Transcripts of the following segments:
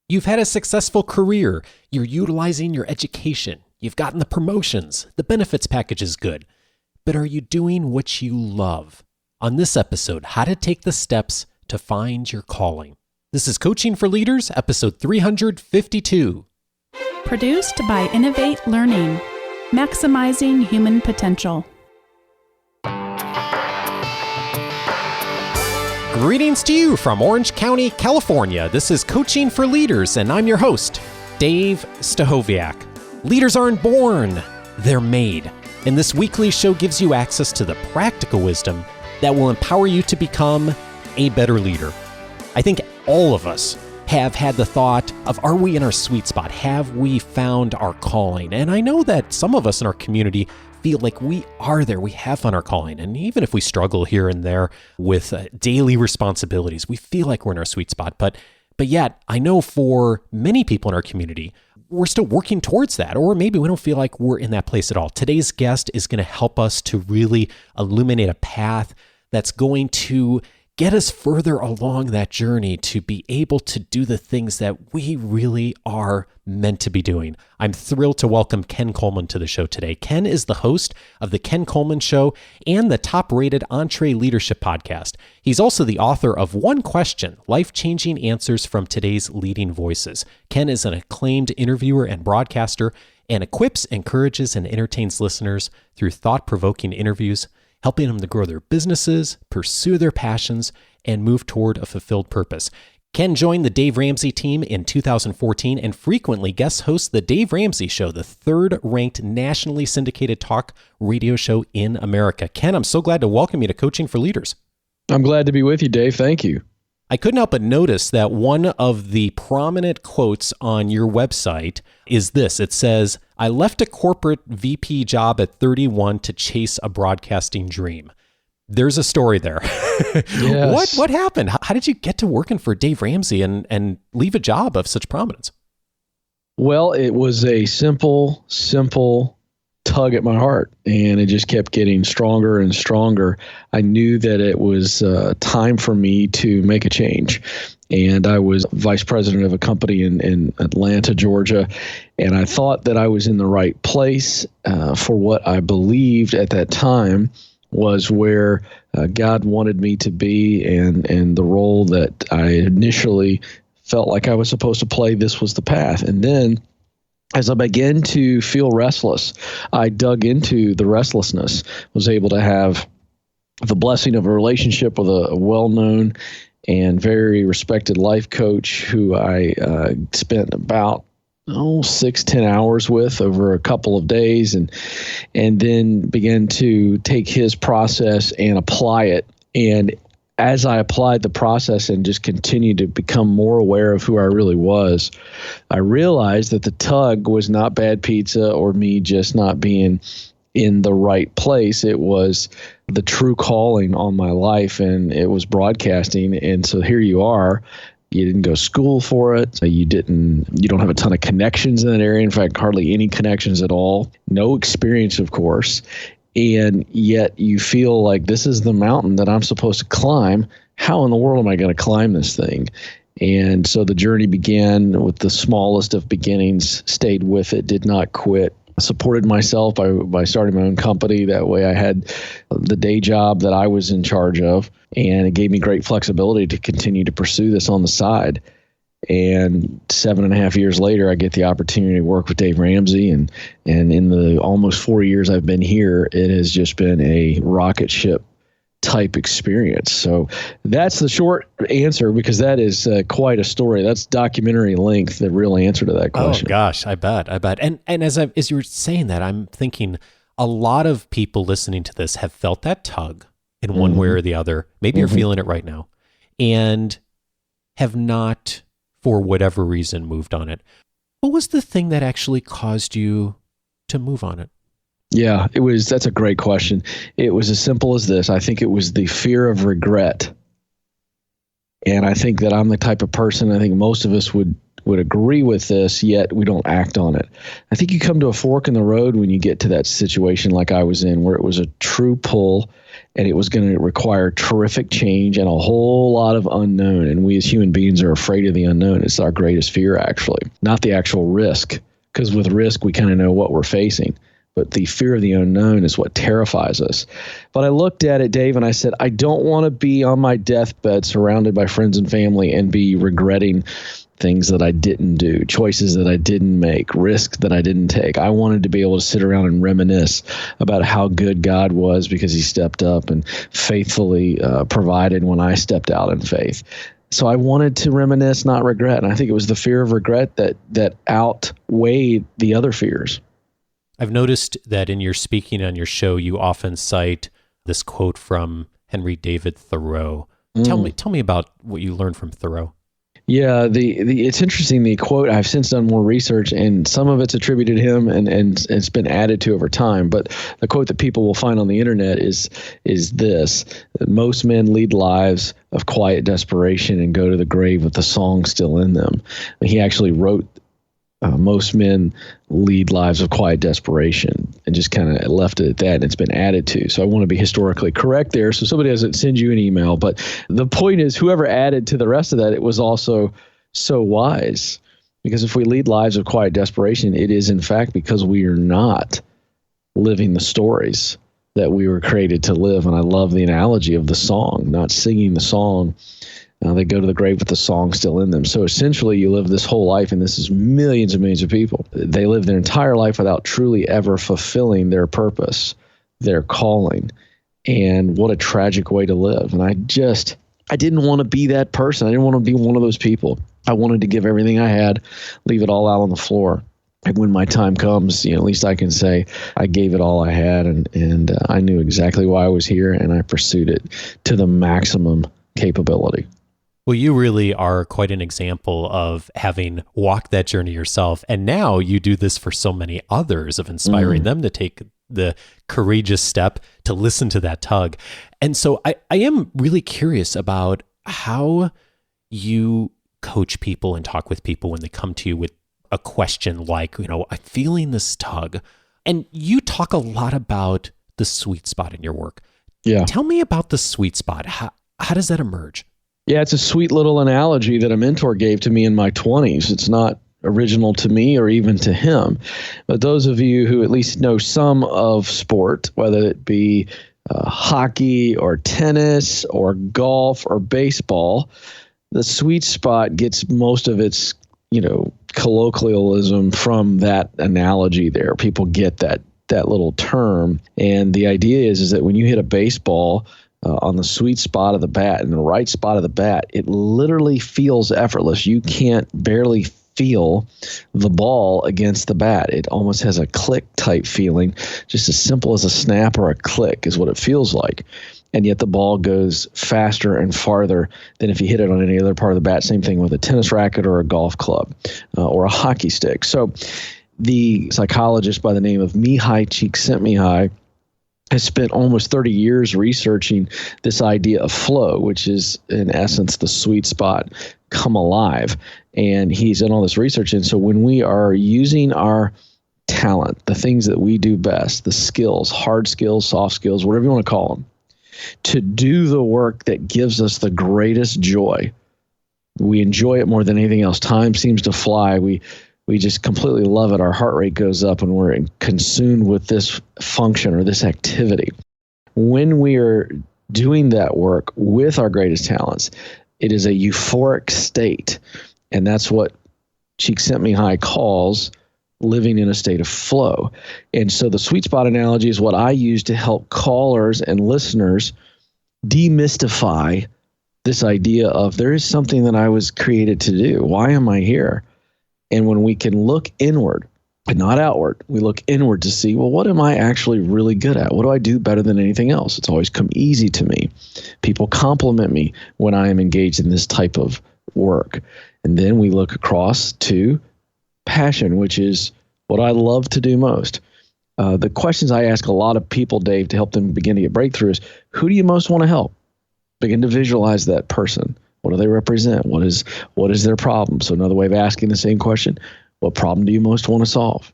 You've had a successful career. You're utilizing your education. You've gotten the promotions. The benefits package is good. But are you doing what you love? On this episode, how to take the steps to find your calling. This is Coaching for Leaders, episode 352. Produced by Innovate Learning, maximizing human potential. Greetings to you from Orange County, California. This is Coaching for Leaders, and I'm your host, Dave Stachowiak. Leaders aren't born, they're made. And this weekly show gives you access to the practical wisdom that will empower you to become a better leader. I think all of us have had the thought of, are we in our sweet spot? Have we found our calling? And I know that some of us in our community feel like we are there. We have found our calling. And even if we struggle here and there with daily responsibilities, we feel like we're in our sweet spot. But yet, I know for many people in our community, we're still working towards that, or maybe we don't feel like we're in that place at all. Today's guest is going to help us to really illuminate a path that's going to get us further along that journey to be able to do the things that we really are meant to be doing. I'm thrilled to welcome Ken Coleman to the show today. Ken is the host of the Ken Coleman Show and the top-rated EntreLeadership Podcast. He's also the author of One Question, Life-Changing Answers from Today's Leading Voices. Ken is an acclaimed interviewer and broadcaster and equips, encourages, and entertains listeners through thought-provoking interviews, helping them to grow their businesses, pursue their passions, and move toward a fulfilled purpose. Ken joined the Dave Ramsey team in 2014 and frequently guest hosts the Dave Ramsey Show, the third-ranked nationally syndicated talk radio show in America. Ken, I'm so glad to welcome you to Coaching for Leaders. I'm glad to be with you, Dave. Thank you. I couldn't help but notice that one of the prominent quotes on your website is this. It says, "I left a corporate VP job at 31 to chase a broadcasting dream." There's a story there. Yes. What happened? How did you get to working for Dave Ramsey and leave a job of such prominence? Well, it was a simple tug at my heart, and it just kept getting stronger and stronger. I knew that it was time for me to make a change. And I was vice president of a company in Atlanta, Georgia, and I thought that I was in the right place for what I believed at that time was where God wanted me to be, and the role that I initially felt like I was supposed to play. This was the path. And then as I began to feel restless, I dug into the restlessness, was able to have the blessing of a relationship with a well-known and very respected life coach who I spent about 6-10 hours with over a couple of days, and then began to take his process and apply it. And as I applied the process and just continued to become more aware of who I really was, I realized that the tug was not bad pizza or me just not being in the right place. It was the true calling on my life, and it was broadcasting. And so here you are. You didn't go to school for it. You don't have a ton of connections in that area. In fact, hardly any connections at all. No experience, of course. And yet you feel like this is the mountain that I'm supposed to climb. How in the world am I going to climb this thing? And so the journey began with the smallest of beginnings, stayed with it, did not quit. Supported myself by starting my own company. That way I had the day job that I was in charge of, and it gave me great flexibility to continue to pursue this on the side. And 7.5 years later, I get the opportunity to work with Dave Ramsey, and in the almost 4 years I've been here, it has just been a rocket ship type experience. So that's the short answer, because that is quite a story. That's documentary length, the real answer to that question. Oh gosh, I bet. And as you were saying that, I'm thinking a lot of people listening to this have felt that tug in one way or the other. Maybe you're feeling it right now, and have not, for whatever reason, moved on it. What was the thing that actually caused you to move on it? Yeah, that's a great question. It was as simple as this. I think it was the fear of regret. And I think that I'm the type of person, I think most of us would agree with this, yet we don't act on it. I think you come to a fork in the road when you get to that situation like I was in, where it was a true pull and it was going to require terrific change and a whole lot of unknown. And we as human beings are afraid of the unknown. It's our greatest fear, actually, not the actual risk, because with risk, we kind of know what we're facing. But the fear of the unknown is what terrifies us. But I looked at it, Dave, and I said, I don't want to be on my deathbed surrounded by friends and family and be regretting things that I didn't do, choices that I didn't make, risks that I didn't take. I wanted to be able to sit around and reminisce about how good God was because he stepped up and faithfully provided when I stepped out in faith. So I wanted to reminisce, not regret. And I think it was the fear of regret that outweighed the other fears. I've noticed that in your speaking on your show, you often cite this quote from Henry David Thoreau. Tell me about what you learned from Thoreau. Yeah, it's interesting. The quote, I've since done more research, and some of it's attributed to him, and it's been added to over time. But the quote that people will find on the internet is this: that most men lead lives of quiet desperation and go to the grave with the song still in them. He actually wrote most men lead lives of quiet desperation, and just kind of left it at that. And it's been added to. So I want to be historically correct there, so somebody doesn't send you an email. But the point is, whoever added to the rest of that, it was also so wise. Because if we lead lives of quiet desperation, it is in fact because we are not living the stories that we were created to live. And I love the analogy of the song, not singing the song. They go to the grave with the song still in them. So essentially, you live this whole life, and this is millions and millions of people. They live their entire life without truly ever fulfilling their purpose, their calling. And what a tragic way to live. And I didn't want to be that person. I didn't want to be one of those people. I wanted to give everything I had, leave it all out on the floor. And when my time comes, at least I can say I gave it all I had, and I knew exactly why I was here, and I pursued it to the maximum capability. Well, you really are quite an example of having walked that journey yourself. And now you do this for so many others, of inspiring them to take the courageous step to listen to that tug. And so I am really curious about how you coach people and talk with people when they come to you with a question like, I'm feeling this tug. And you talk a lot about the sweet spot in your work. Yeah. Tell me about the sweet spot. How does that emerge? Yeah, it's a sweet little analogy that a mentor gave to me in my 20s. It's not original to me or even to him. But those of you who at least know some of sport, whether it be hockey or tennis or golf or baseball, the sweet spot gets most of its, colloquialism from that analogy there. People get that little term. And the idea is that when you hit a baseball on the sweet spot of the bat, in the right spot of the bat, it literally feels effortless. You can't barely feel the ball against the bat. It almost has a click type feeling, just as simple as a snap or a click is what it feels like. And yet the ball goes faster and farther than if you hit it on any other part of the bat. Same thing with a tennis racket or a golf club or a hockey stick. So the psychologist by the name of Mihai Csikszentmihalyi has spent almost 30 years researching this idea of flow, which is in essence the sweet spot come alive. And he's done all this research. And so when we are using our talent, the things that we do best, the skills, hard skills, soft skills, whatever you want to call them, to do the work that gives us the greatest joy, we enjoy it more than anything else. Time seems to fly. We just completely love it. Our heart rate goes up when we're consumed with this function or this activity. When we are doing that work with our greatest talents, it is a euphoric state. And that's what Csikszentmihalyi calls living in a state of flow. And so the sweet spot analogy is what I use to help callers and listeners demystify this idea of there is something that I was created to do. Why am I here? And when we can look inward and not outward, we look inward to see, well, what am I actually really good at? What do I do better than anything else? It's always come easy to me. People compliment me when I am engaged in this type of work. And then we look across to passion, which is what I love to do most. The questions I ask a lot of people, Dave, to help them begin to get breakthrough is, who do you most want to help? Begin to visualize that person. What do they represent? What is their problem? So another way of asking the same question, what problem do you most want to solve?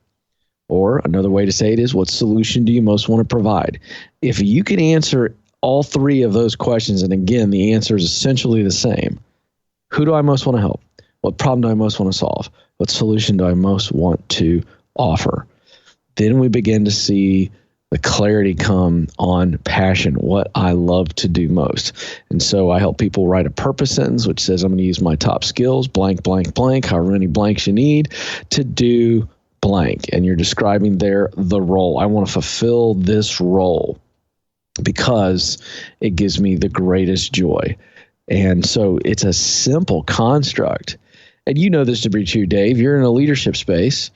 Or another way to say it is, what solution do you most want to provide? If you can answer all three of those questions, and again, the answer is essentially the same. Who do I most want to help? What problem do I most want to solve? What solution do I most want to offer? Then we begin to see the clarity come on passion, what I love to do most. And so I help people write a purpose sentence, which says, I'm going to use my top skills, blank, blank, blank, however many blanks you need to do blank. And you're describing there the role. I want to fulfill this role because it gives me the greatest joy. And so it's a simple construct. And you know this to be true, Dave. You're in a leadership space.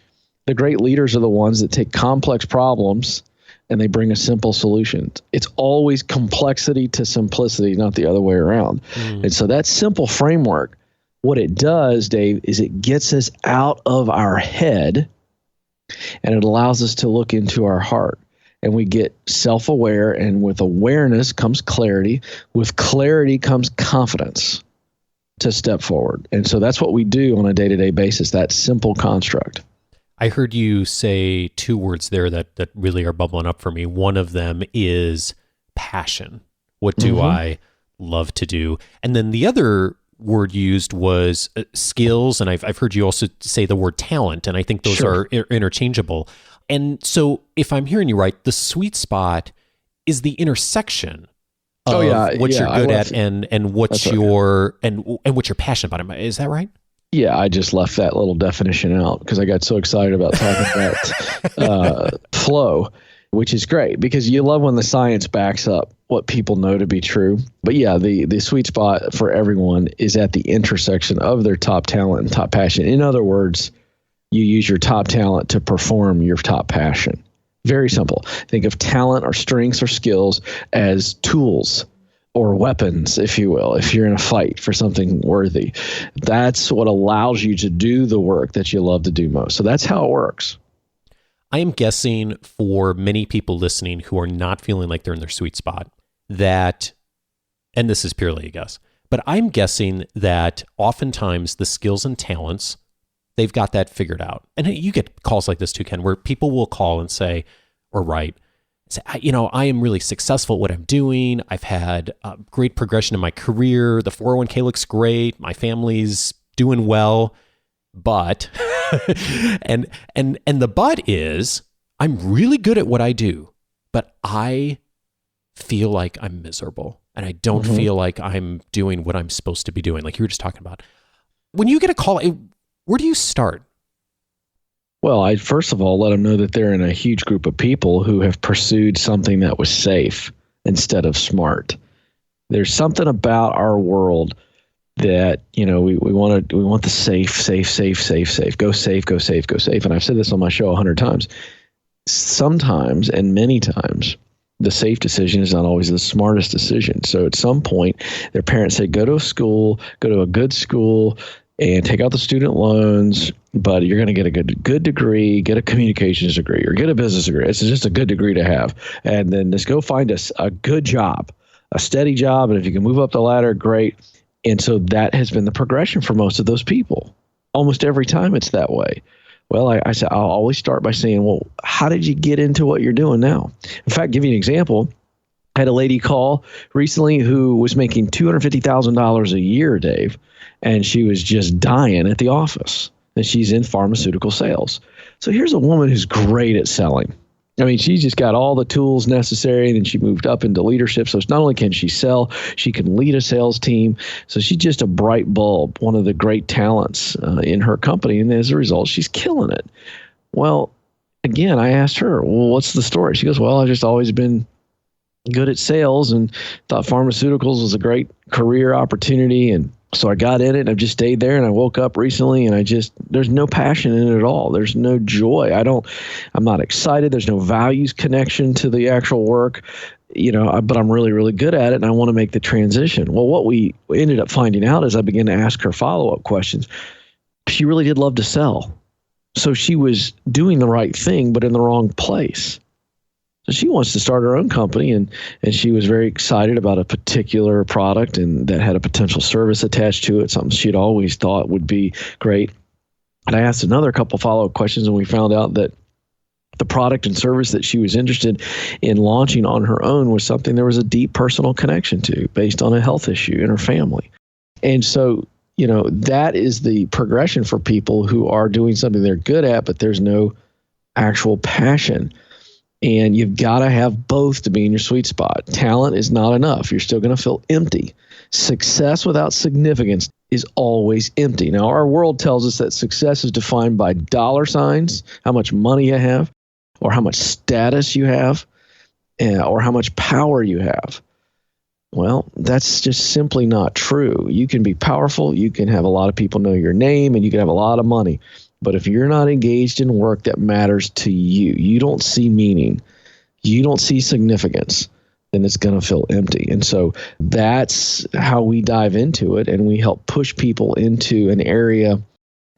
The great leaders are the ones that take complex problems and they bring a simple solution. It's always complexity to simplicity, not the other way around. And so that simple framework, what it does, Dave, is it gets us out of our head and it allows us to look into our heart. And we get self-aware, and with awareness comes clarity. With clarity comes confidence to step forward. And so that's what we do on a day-to-day basis, that simple construct. I heard you say two words there that really are bubbling up for me. One of them is passion. What do I love to do? And then the other word used was skills. And I've heard you also say the word talent. And I think those are interchangeable. And so if I'm hearing you right, the sweet spot is the intersection of what you're good at and what's and what you're passionate about. Is that right? Yeah, I just left that little definition out because I got so excited about talking about flow, which is great because you love when the science backs up what people know to be true. But yeah, the sweet spot for everyone is at the intersection of their top talent and top passion. In other words, you use your top talent to perform your top passion. Very simple. Think of talent or strengths or skills as tools or weapons, if you will, if you're in a fight for something worthy. That's what allows you to do the work that you love to do most. So that's how it works. I am guessing for many people listening who are not feeling like they're in their sweet spot, that, and this is purely a guess, but I'm guessing that oftentimes the skills and talents, they've got that figured out. And you get calls like this too, Ken, where people will call and say, or write, say, I am really successful at what I'm doing. I've had great progression in my career. The 401k looks great. My family's doing well. But, and the but is, I'm really good at what I do, but I feel like I'm miserable and I don't feel like I'm doing what I'm supposed to be doing. Like you were just talking about. When you get a call, where do you start? Well, I first of all let them know that they're in a huge group of people who have pursued something that was safe instead of smart. There's something about our world that, we want the safe. Go safe. And I've said this on my show 100 times. Sometimes, and many times, the safe decision is not always the smartest decision. So at some point, their parents say, go to a good school, and take out the student loans, but you're going to get a good degree, get a communications degree, or get a business degree. It's just a good degree to have. And then just go find a good job, a steady job. And if you can move up the ladder, great. And so that has been the progression for most of those people. Almost every time it's that way. Well, I said, I'll always start by saying, well, how did you get into what you're doing now? In fact, give you an example. I had a lady call recently who was making $250,000 a year, Dave, and she was just dying at the office. And she's in pharmaceutical sales. So here's a woman who's great at selling. I mean, she's just got all the tools necessary, and then she moved up into leadership. So not only can she sell, she can lead a sales team. So she's just a bright bulb, one of the great talents in her company. And as a result, she's killing it. Well, again, I asked her, well, what's the story? She goes, well, I've just always been good at sales and thought pharmaceuticals was a great career opportunity. And so I got in it and I've just stayed there, and I woke up recently and there's no passion in it at all. There's no joy. I'm not excited. There's no values connection to the actual work, but I'm really, really good at it and I want to make the transition. Well, what we ended up finding out as I began to ask her follow-up questions, she really did love to sell. So she was doing the right thing, but in the wrong place. So she wants to start her own company, and she was very excited about a particular product and that had a potential service attached to it, something she'd always thought would be great. And I asked another couple follow-up questions, and we found out that The product and service that she was interested in launching on her own was something there was a deep personal connection to based on a health issue in her family. And so, that is the progression for people who are doing something they're good at, but there's no actual passion. And you've got to have both to be in your sweet spot. Talent is not enough. You're still going to feel empty. Success without significance is always empty. Now, our world tells us that success is defined by dollar signs, how much money you have, or how much status you have, or how much power you have. Well, that's just simply not true. You can be powerful, you can have a lot of people know your name, and you can have a lot of money. But if you're not engaged in work that matters to you, you don't see meaning, you don't see significance, then it's going to feel empty. And so that's how we dive into it, and we help push people into an area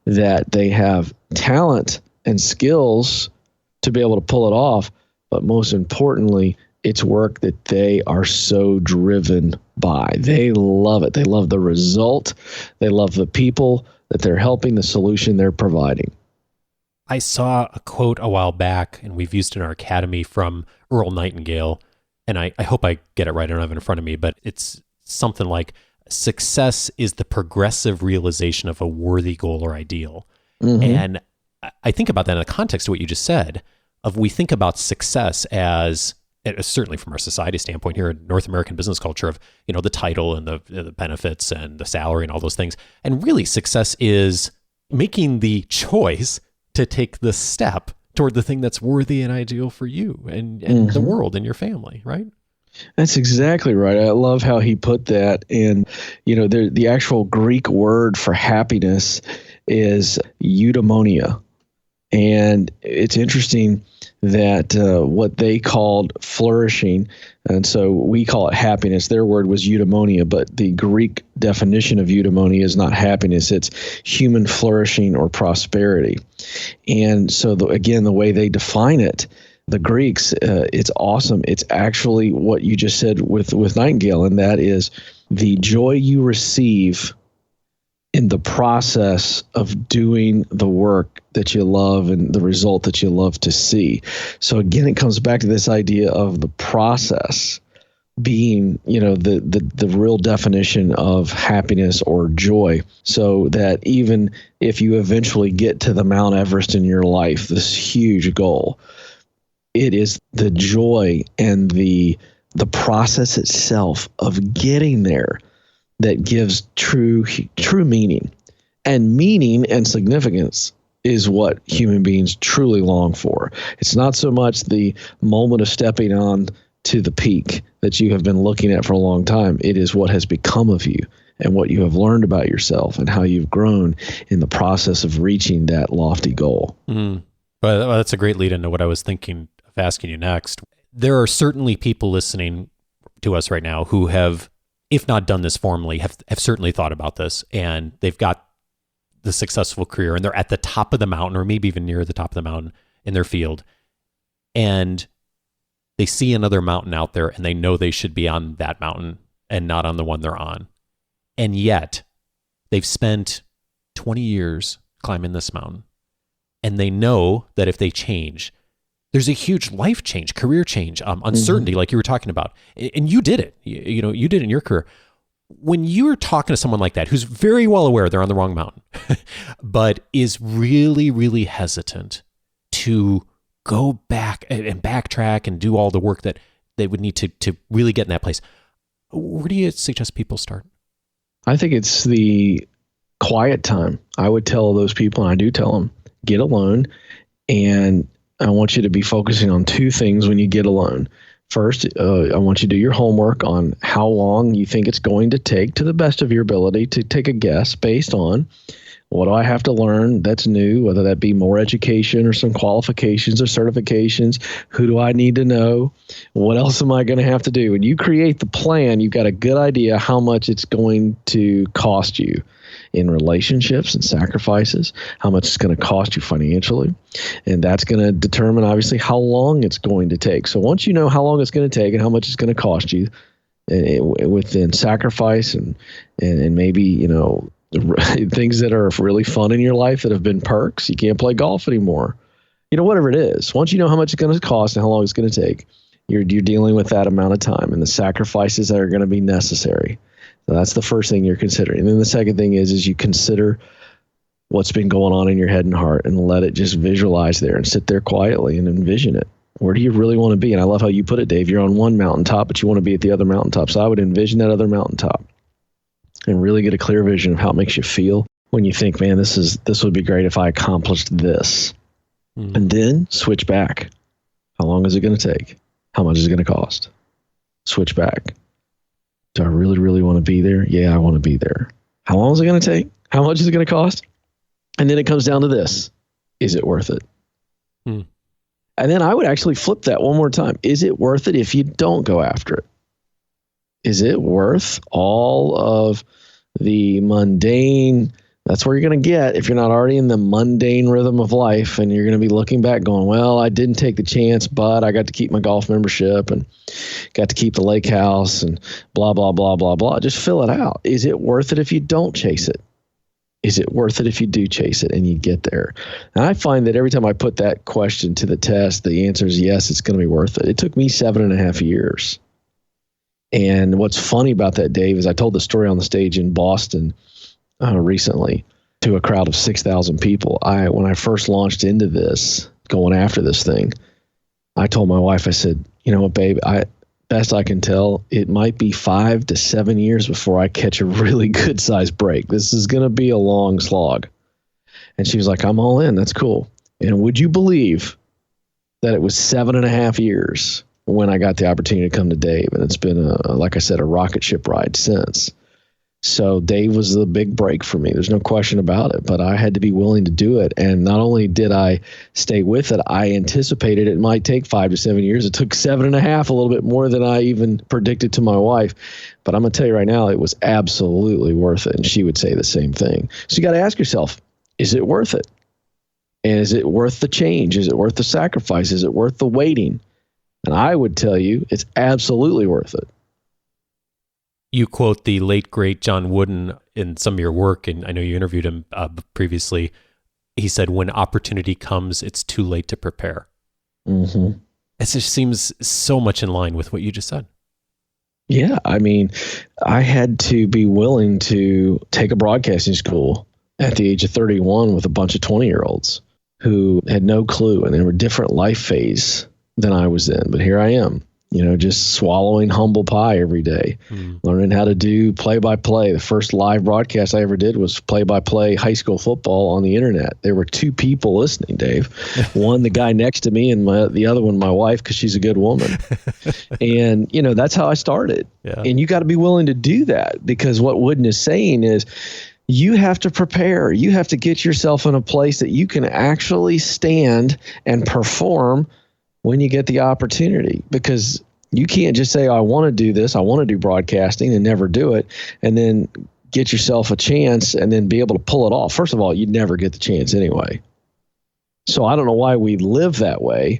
that they have talent and skills to be able to pull it off. But most importantly, it's work that they are so driven by. They love it. They love the result. They love the people that they're helping, the solution they're providing. I saw a quote a while back, and we've used it in our academy, from Earl Nightingale, and I hope I get it right. I don't have it in front of me, but it's something like, success is the progressive realization of a worthy goal or ideal. Mm-hmm. And I think about that in the context of what you just said, we think about success as, certainly from our society standpoint here in North American business culture, of, the title and the benefits and the salary and all those things. And really, success is making the choice to take the step toward the thing that's worthy and ideal for you and mm-hmm. the world and your family, right? That's exactly right. I love how he put that. And, the actual Greek word for happiness is eudaimonia. And it's interesting that what they called flourishing, and so we call it happiness, their word was eudaimonia, but the Greek definition of eudaimonia is not happiness, it's human flourishing or prosperity. And so, again, the way they define it, the Greeks, it's awesome. It's actually what you just said with Nightingale, and that is the joy you receive in the process of doing the work that you love and the result that you love to see. So again, it comes back to this idea of the process being, the real definition of happiness or joy, so that even if you eventually get to the Mount Everest in your life, this huge goal, it is the joy and the process itself of getting there that gives true meaning. And meaning and significance is what human beings truly long for. It's not so much the moment of stepping on to the peak that you have been looking at for a long time. It is what has become of you and what you have learned about yourself and how you've grown in the process of reaching that lofty goal. Mm. Well, that's a great lead into what I was thinking of asking you next. There are certainly people listening to us right now who have, if not done this formally, have certainly thought about this, and they've got the successful career, and they're at the top of the mountain, or maybe even near the top of the mountain in their field, and they see another mountain out there, and they know they should be on that mountain and not on the one they're on. And yet, they've spent 20 years climbing this mountain, and they know that if they change, there's a huge life change, career change, uncertainty, like you were talking about. And you did it. You did it in your career. When you're talking to someone like that, who's very well aware they're on the wrong mountain, but is really, really hesitant to go back and backtrack and do all the work that they would need to really get in that place, where do you suggest people start? I think it's the quiet time. I would tell those people, and I do tell them, get alone, and I want you to be focusing on two things when you get alone. First, I want you to do your homework on how long you think it's going to take, to the best of your ability, to take a guess based on what do I have to learn that's new, whether that be more education or some qualifications or certifications. Who do I need to know? What else am I going to have to do? When you create the plan, you've got a good idea how much it's going to cost you in relationships and sacrifices, how much it's going to cost you financially. And that's going to determine, obviously, how long it's going to take. So once you know how long it's going to take and how much it's going to cost you, within sacrifice and maybe, things that are really fun in your life that have been perks. You can't play golf anymore. whatever it is. Once you know how much it's going to cost and how long it's going to take, you're dealing with that amount of time and the sacrifices that are going to be necessary. So that's the first thing you're considering. And then the second thing is you consider what's been going on in your head and heart and let it just visualize there and sit there quietly and envision it. Where do you really want to be? And I love how you put it, Dave. You're on one mountaintop, but you want to be at the other mountaintop. So I would envision that other mountaintop and really get a clear vision of how it makes you feel when you think, man, this would be great if I accomplished this. And then switch back. How long is it going to take? How much is it going to cost? Switch back. Do I really, really want to be there? Yeah, I want to be there. How long is it going to take? How much is it going to cost? And then it comes down to this. Is it worth it? And then I would actually flip that one more time. Is it worth it if you don't go after it? Is it worth all of the mundane? That's where you're going to get if you're not already in the mundane rhythm of life, and you're going to be looking back going, well, I didn't take the chance, but I got to keep my golf membership and got to keep the lake house and blah, blah, blah, blah, blah. Just fill it out. Is it worth it if you don't chase it? Is it worth it if you do chase it and you get there? And I find that every time I put that question to the test, the answer is yes, it's going to be worth it. It took me 7.5 years. And what's funny about that, Dave, is I told the story on the stage in Boston recently to a crowd of 6,000 people. When I first launched into this, going after this thing, I told my wife, I said, you know what, babe, best I can tell, it might be 5 to 7 years before I catch a really good sized break. This is going to be a long slog. And she was like, I'm all in. That's cool. And would you believe that it was 7.5 years when I got the opportunity to come to Dave? And it's been, like I said, a rocket ship ride since. So Dave was the big break for me. There's no question about it, but I had to be willing to do it. And not only did I stay with it, I anticipated it might take 5 to 7 years. It took 7.5, a little bit more than I even predicted to my wife. But I'm going to tell you right now, it was absolutely worth it. And she would say the same thing. So you got to ask yourself, is it worth it? And is it worth the change? Is it worth the sacrifice? Is it worth the waiting? And I would tell you it's absolutely worth it. You quote the late, great John Wooden in some of your work, and I know you interviewed him previously. He said, when opportunity comes, it's too late to prepare. It just seems so much in line with what you just said. Yeah, I mean, I had to be willing to take a broadcasting school at the age of 31 with a bunch of 20-year-olds who had no clue, and they were a different life phase than I was in. But here I am. Just swallowing humble pie every day, learning how to do play-by-play. The first live broadcast I ever did was play-by-play high school football on the internet. There were 2 people listening, Dave. One, the guy next to me, and the other one, my wife, because she's a good woman. And, that's how I started. Yeah. And you got to be willing to do that, because what Wooden is saying is you have to prepare. You have to get yourself in a place that you can actually stand and perform when you get the opportunity, because you can't just say, I want to do this, I want to do broadcasting, and never do it, and then get yourself a chance and then be able to pull it off. First of all, you'd never get the chance anyway. So I don't know why we live that way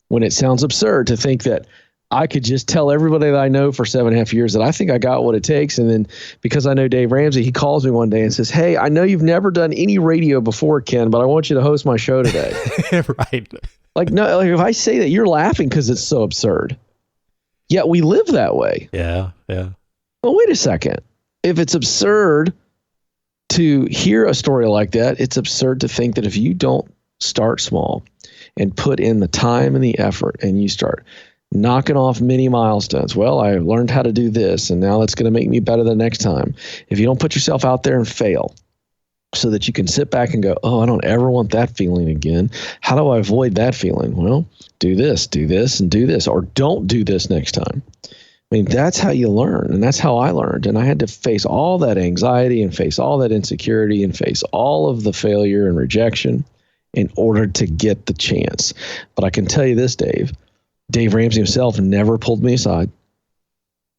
when it sounds absurd to think that I could just tell everybody that I know for 7.5 years that I think I got what it takes. And then because I know Dave Ramsey, he calls me one day and says, hey, I know you've never done any radio before, Ken, but I want you to host my show today. Right. No, if I say that, you're laughing because it's so absurd. Yet we live that way. Yeah. Well, wait a second. If it's absurd to hear a story like that, it's absurd to think that if you don't start small and put in the time and the effort, and you start knocking off many milestones. Well, I learned how to do this, and now that's going to make me better the next time. If you don't put yourself out there and fail, so that you can sit back and go, oh, I don't ever want that feeling again. How do I avoid that feeling? Well, do this, and do this, or don't do this next time. I mean, that's how you learn, and that's how I learned. And I had to face all that anxiety and face all that insecurity and face all of the failure and rejection in order to get the chance. But I can tell you this, Dave Ramsey himself never pulled me aside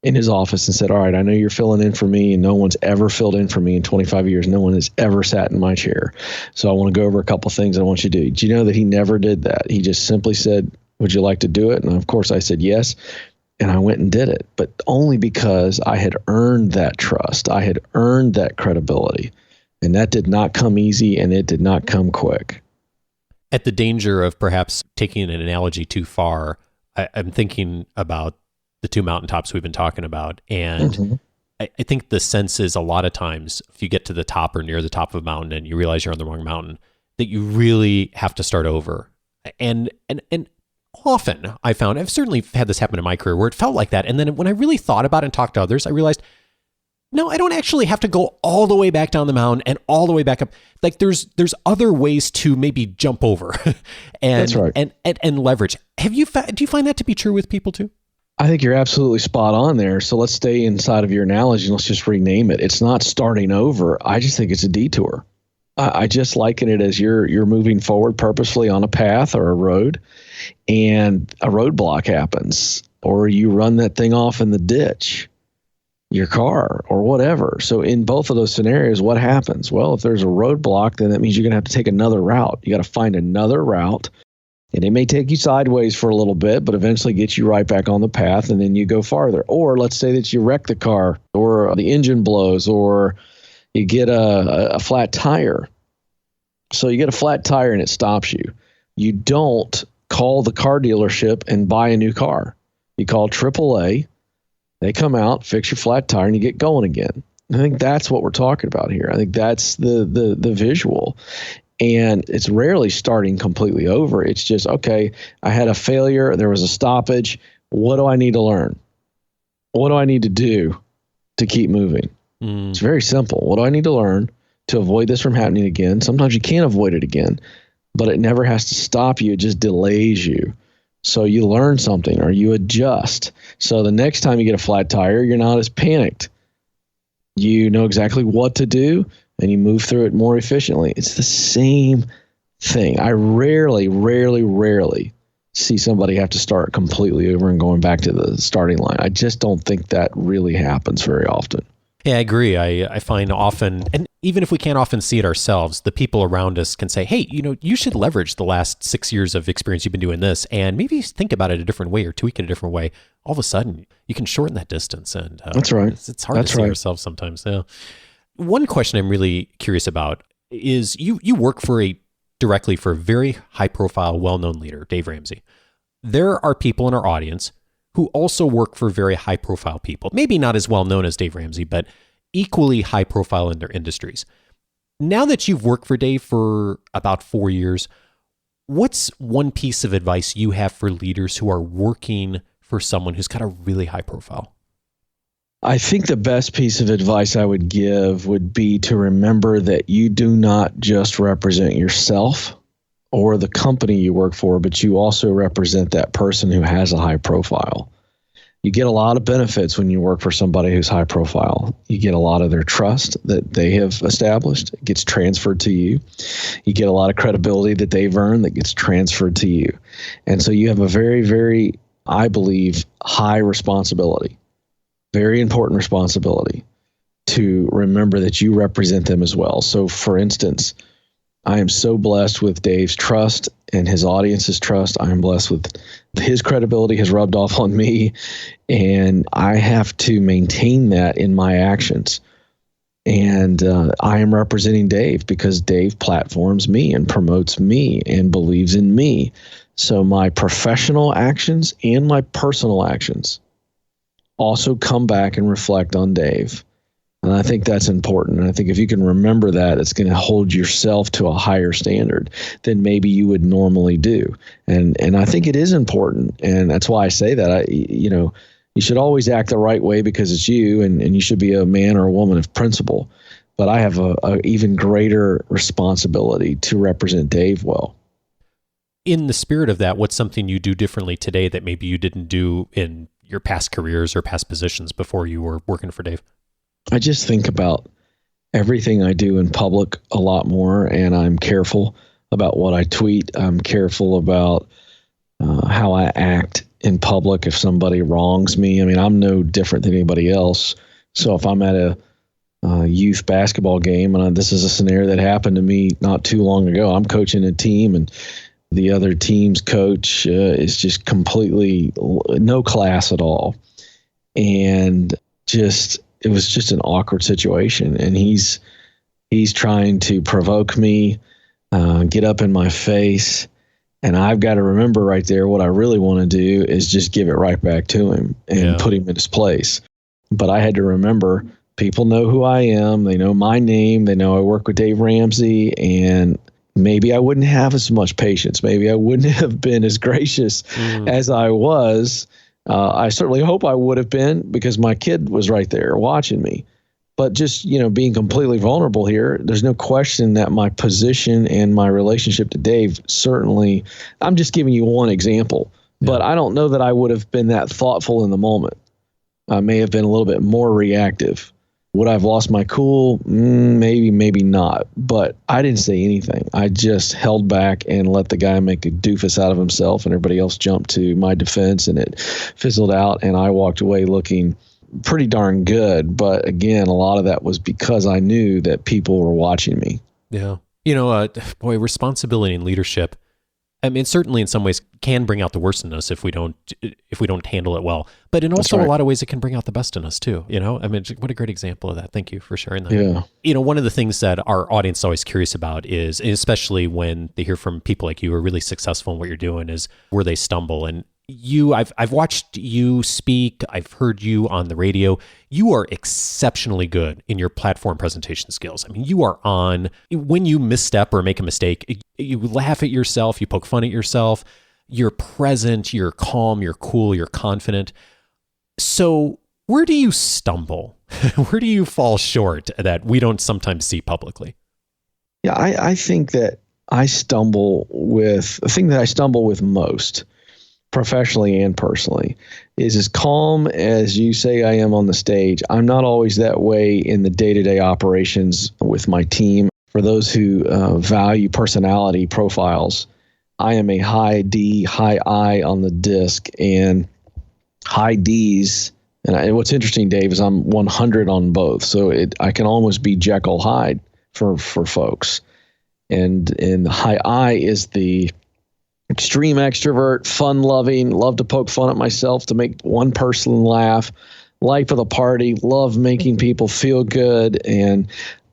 in his office and said, all right, I know you're filling in for me, and no one's ever filled in for me in 25 years. No one has ever sat in my chair. So I want to go over a couple things I want you to do. Do you know that he never did that? He just simply said, would you like to do it? And of course I said yes. And I went and did it, but only because I had earned that trust. I had earned that credibility, and that did not come easy, and it did not come quick. At the danger of perhaps taking an analogy too far, I'm thinking about the two mountaintops we've been talking about. And I think the sense is a lot of times if you get to the top or near the top of a mountain and you realize you're on the wrong mountain, that you really have to start over. And often I found, I've certainly had this happen in my career where it felt like that. And then when I really thought about it and talked to others, I realized, no, I don't actually have to go all the way back down the mountain and all the way back up. Like there's other ways to maybe jump over and, That's right. and leverage. Do you find that to be true with people too? I think you're absolutely spot on there. So let's stay inside of your analogy and let's just rename it. It's not starting over. I just think it's a detour. I just liken it as you're moving forward purposefully on a path or a road, and a roadblock happens, or you run that thing off in the ditch, your car or whatever. So in both of those scenarios, what happens? Well, if there's a roadblock, then that means you're going to have to take another route. You got to find another route, and it may take you sideways for a little bit, but eventually get you right back on the path, and then you go farther. Or let's say that you wreck the car, or the engine blows, or you get a flat tire. So you get a flat tire and it stops you. You don't call the car dealership and buy a new car. You call AAA. They come out, fix your flat tire, and you get going again. I think that's what we're talking about here. I think that's the visual. And it's rarely starting completely over. It's just, okay, I had a failure. There was a stoppage. What do I need to learn? What do I need to do to keep moving? It's very simple. What do I need to learn to avoid this from happening again? Sometimes you can't avoid it again, but it never has to stop you. It just delays you. So you learn something or you adjust. So the next time you get a flat tire, you're not as panicked. You know exactly what to do and you move through it more efficiently. It's the same thing. I rarely see somebody have to start completely over and going back to the starting line. I just don't think that really happens very often. Yeah, I agree. I find often, and even if we can't often see it ourselves, the people around us can say, hey, you should leverage the last 6 years of experience you've been doing this and maybe think about it a different way or tweak it a different way. All of a sudden, you can shorten that distance. And that's right. It's hard to see ourselves sometimes. Yeah. One question I'm really curious about is you work directly for a very high profile, well-known leader, Dave Ramsey. There are people in our audience who also work for very high profile people, maybe not as well known as Dave Ramsey, but equally high profile in their industries. Now that you've worked for Dave for about 4 years, what's one piece of advice you have for leaders who are working for someone who's got a really high profile? I think the best piece of advice I would give would be to remember that you do not just represent yourself or the company you work for, but you also represent that person who has a high profile. You get a lot of benefits when you work for somebody who's high profile. You get a lot of their trust that they have established. It gets transferred to you. You get a lot of credibility that they've earned that gets transferred to you. And so you have a very, very, I believe, high responsibility, very important responsibility to remember that you represent them as well. So for instance, I am so blessed with Dave's trust and his audience's trust. I am blessed with his credibility has rubbed off on me, and I have to maintain that in my actions. And I am representing Dave because Dave platforms me and promotes me and believes in me. So my professional actions and my personal actions also come back and reflect on Dave. And I think that's important. And I think if you can remember that, it's going to hold yourself to a higher standard than maybe you would normally do. And I think it is important. And that's why I say that. You should always act the right way because it's you, and you should be a man or a woman of principle. But I have a even greater responsibility to represent Dave well. In the spirit of that, what's something you do differently today that maybe you didn't do in your past careers or past positions before you were working for Dave? I just think about everything I do in public a lot more, and I'm careful about what I tweet. I'm careful about how I act in public if somebody wrongs me. I mean, I'm no different than anybody else. So if I'm at a youth basketball game, and this is a scenario that happened to me not too long ago, I'm coaching a team, and the other team's coach is just completely no class at all. And it was just an awkward situation. And he's trying to provoke me get up in my face. And I've got to remember right there, what I really want to do is just give it right back to him and put him in his place. But I had to remember, people know who I am. They know my name. They know I work with Dave Ramsey, and maybe I wouldn't have as much patience. Maybe I wouldn't have been as gracious as I was. I certainly hope I would have been, because my kid was right there watching me. But just, being completely vulnerable here, there's no question that my position and my relationship to Dave, certainly, I'm just giving you one example, but I don't know that I would have been that thoughtful in the moment. I may have been a little bit more reactive. Would I have lost my cool? Maybe, maybe not. But I didn't say anything. I just held back and let the guy make a doofus out of himself, and everybody else jumped to my defense, and it fizzled out, and I walked away looking pretty darn good. But again, a lot of that was because I knew that people were watching me. Yeah. Boy, responsibility and leadership, I mean, certainly in some ways can bring out the worst in us if we don't handle it well. But in also a lot of ways, it can bring out the best in us too. I mean, what a great example of that. Thank you for sharing that. Yeah. One of the things that our audience is always curious about is, especially when they hear from people like you who are really successful in what you're doing, is where they stumble. And I've watched you speak. I've heard you on the radio. You are exceptionally good in your platform presentation skills. I mean, you are on, when you misstep or make a mistake, you laugh at yourself, you poke fun at yourself, you're present, you're calm, you're cool, you're confident. So where do you stumble? Where do you fall short that we don't sometimes see publicly? Yeah, I think that the thing that I stumble with most, professionally and personally, is as calm as you say I am on the stage. I'm not always that way in the day-to-day operations with my team. For those who value personality profiles, I am a high D, high I on the disc, and high Ds. And what's interesting, Dave, is I'm 100 on both. So I can almost be Jekyll Hyde for folks. And the high I is the extreme extrovert, fun-loving, love to poke fun at myself to make one person laugh, life of the party, love making people feel good,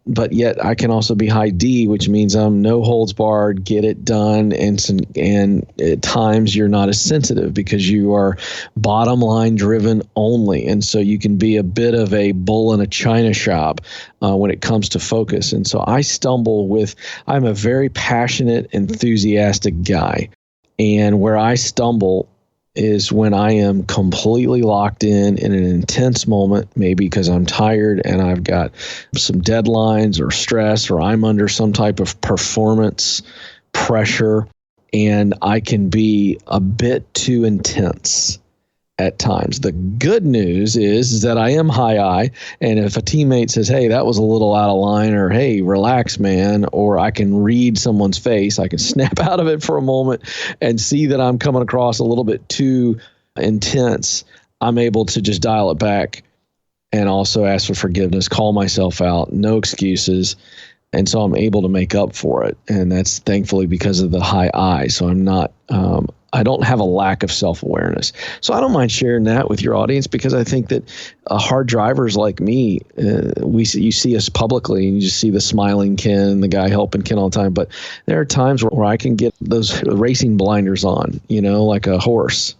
but yet I can also be high D, which means I'm no holds barred, get it done, and at times you're not as sensitive because you are bottom line driven only, and so you can be a bit of a bull in a china shop when it comes to focus. And so I'm a very passionate, enthusiastic guy. And where I stumble is when I am completely locked in an intense moment, maybe because I'm tired and I've got some deadlines or stress, or I'm under some type of performance pressure, and I can be a bit too intense at times. The good news is that I am high I, and if a teammate says, hey, that was a little out of line, or hey, relax, man, or I can read someone's face, I can snap out of it for a moment and see that I'm coming across a little bit too intense, I'm able to just dial it back and also ask for forgiveness, call myself out, no excuses. And so I'm able to make up for it. And that's thankfully because of the high I. So I'm not, I don't have a lack of self-awareness. So I don't mind sharing that with your audience, because I think that hard drivers like me, you see us publicly and you just see the smiling Ken, the guy helping Ken all the time. But there are times where I can get those racing blinders on, like a horse.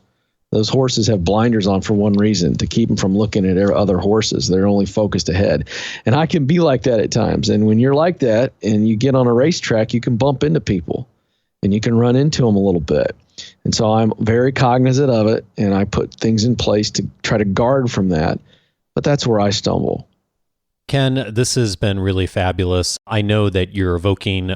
Those horses have blinders on for one reason, to keep them from looking at other horses. They're only focused ahead. And I can be like that at times. And when you're like that and you get on a racetrack, you can bump into people and you can run into them a little bit. And so I'm very cognizant of it, and I put things in place to try to guard from that. But that's where I stumble. Ken, this has been really fabulous. I know that you're evoking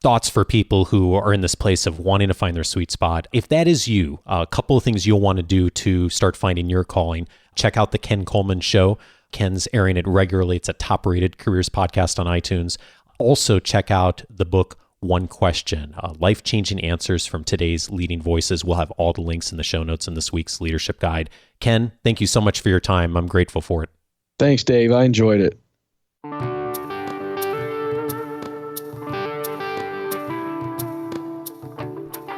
thoughts for people who are in this place of wanting to find their sweet spot. If that is you, a couple of things you'll want to do to start finding your calling. Check out the Ken Coleman Show. Ken's airing it regularly. It's a top-rated careers podcast on iTunes. Also, check out the book, One Question, life-changing answers from today's leading voices. We'll have all the links in the show notes in this week's leadership guide. Ken, thank you so much for your time. I'm grateful for it. Thanks, Dave. I enjoyed it.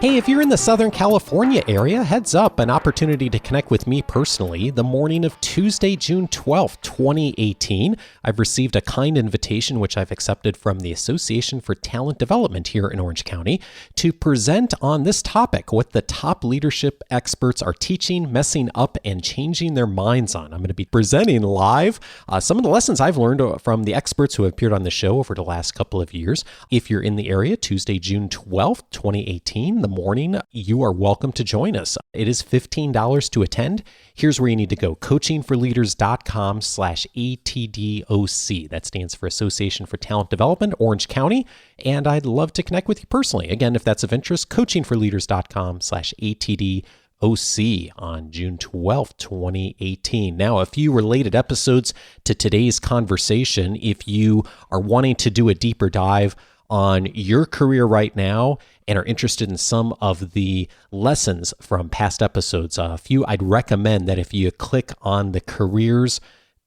Hey, if you're in the Southern California area, heads up, an opportunity to connect with me personally the morning of Tuesday, June 12th, 2018. I've received a kind invitation, which I've accepted from the Association for Talent Development here in Orange County, to present on this topic, what the top leadership experts are teaching, messing up, and changing their minds on. I'm going to be presenting live some of the lessons I've learned from the experts who have appeared on the show over the last couple of years. If you're in the area, Tuesday, June 12th, 2018, the morning, you are welcome to join us. It is $15 to attend. Here's where you need to go: coachingforleaders.com/ATDOC. That stands for Association for Talent Development, Orange County. And I'd love to connect with you personally. Again, if that's of interest, coachingforleaders.com/ATDOC on June 12th, 2018. Now, a few related episodes to today's conversation. If you are wanting to do a deeper dive on your career right now and are interested in some of the lessons from past episodes, a few I'd recommend that if you click on the careers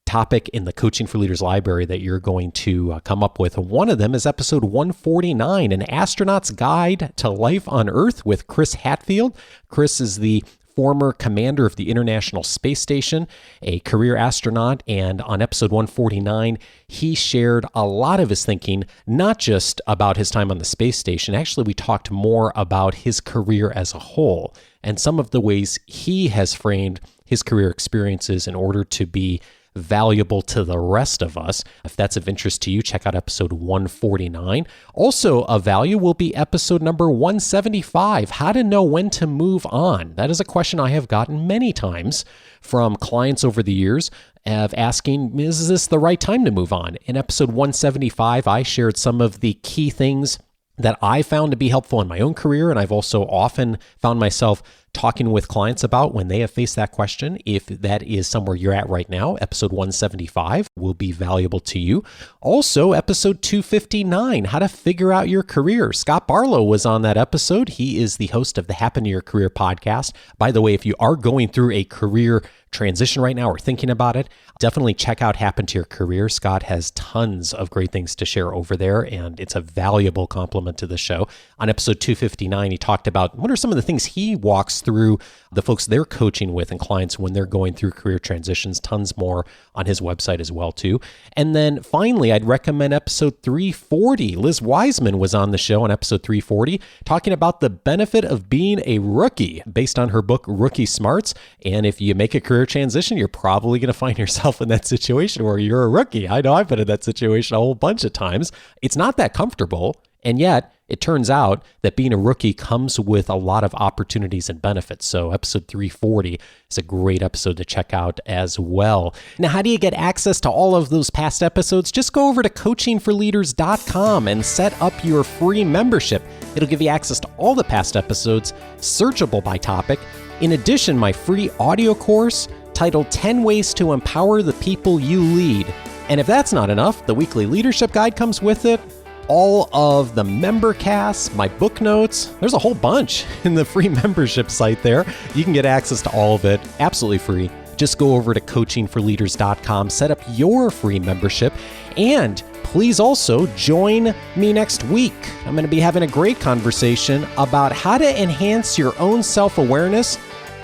topic in the Coaching for Leaders library that you're going to come up with. One of them is episode 149, An Astronaut's Guide to Life on Earth with Chris Hadfield. Chris is the former commander of the International Space Station, a career astronaut, and on episode 149, he shared a lot of his thinking, not just about his time on the space station. Actually, we talked more about his career as a whole and some of the ways he has framed his career experiences in order to be valuable to the rest of us. If that's of interest to you, check out episode 149. Also of value will be episode number 175, How to Know When to Move On. That is a question I have gotten many times from clients over the years of asking, is this the right time to move on? In episode 175, I shared some of the key things that I found to be helpful in my own career, and I've also often found myself talking with clients about when they have faced that question. If that is somewhere you're at right now, episode 175 will be valuable to you. Also, episode 259, How to Figure Out Your Career. Scott Barlow was on that episode. He is the host of the Happen to Your Career podcast. By the way, if you are going through a career transition right now or thinking about it, definitely check out Happen to Your Career. Scott has tons of great things to share over there, and it's a valuable complement to the show. On episode 259, he talked about what are some of the things he walks through the folks they're coaching with and clients when they're going through career transitions. Tons more on his website as well, too. And then finally, I'd recommend episode 340. Liz Wiseman was on the show on episode 340, talking about the benefit of being a rookie based on her book, Rookie Smarts. And if you make a career transition, you're probably going to find yourself in that situation where you're a rookie. I know I've been in that situation a whole bunch of times. It's not that comfortable, and yet it turns out that being a rookie comes with a lot of opportunities and benefits. So episode 340 is a great episode to check out as well. Now, how do you get access to all of those past episodes? Just go over to coachingforleaders.com and set up your free membership. It'll give you access to all the past episodes, searchable by topic. In addition, my free audio course titled 10 Ways to Empower the People You Lead. And if that's not enough, the weekly leadership guide comes with it. All of the member casts, my book notes, there's a whole bunch in the free membership site there. You can get access to all of it absolutely free. Just go over to coachingforleaders.com, set up your free membership, and please also join me next week. I'm going to be having a great conversation about how to enhance your own self-awareness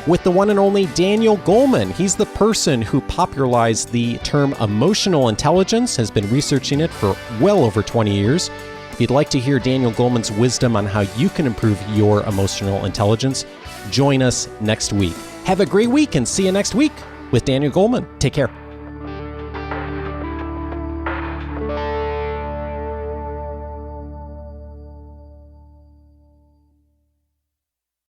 with the one and only Daniel Goleman. He's the person who popularized the term emotional intelligence, has been researching it for well over 20 years. If you'd like to hear Daniel Goleman's wisdom on how you can improve your emotional intelligence, join us next week. Have a great week and see you next week with Daniel Goleman. Take care.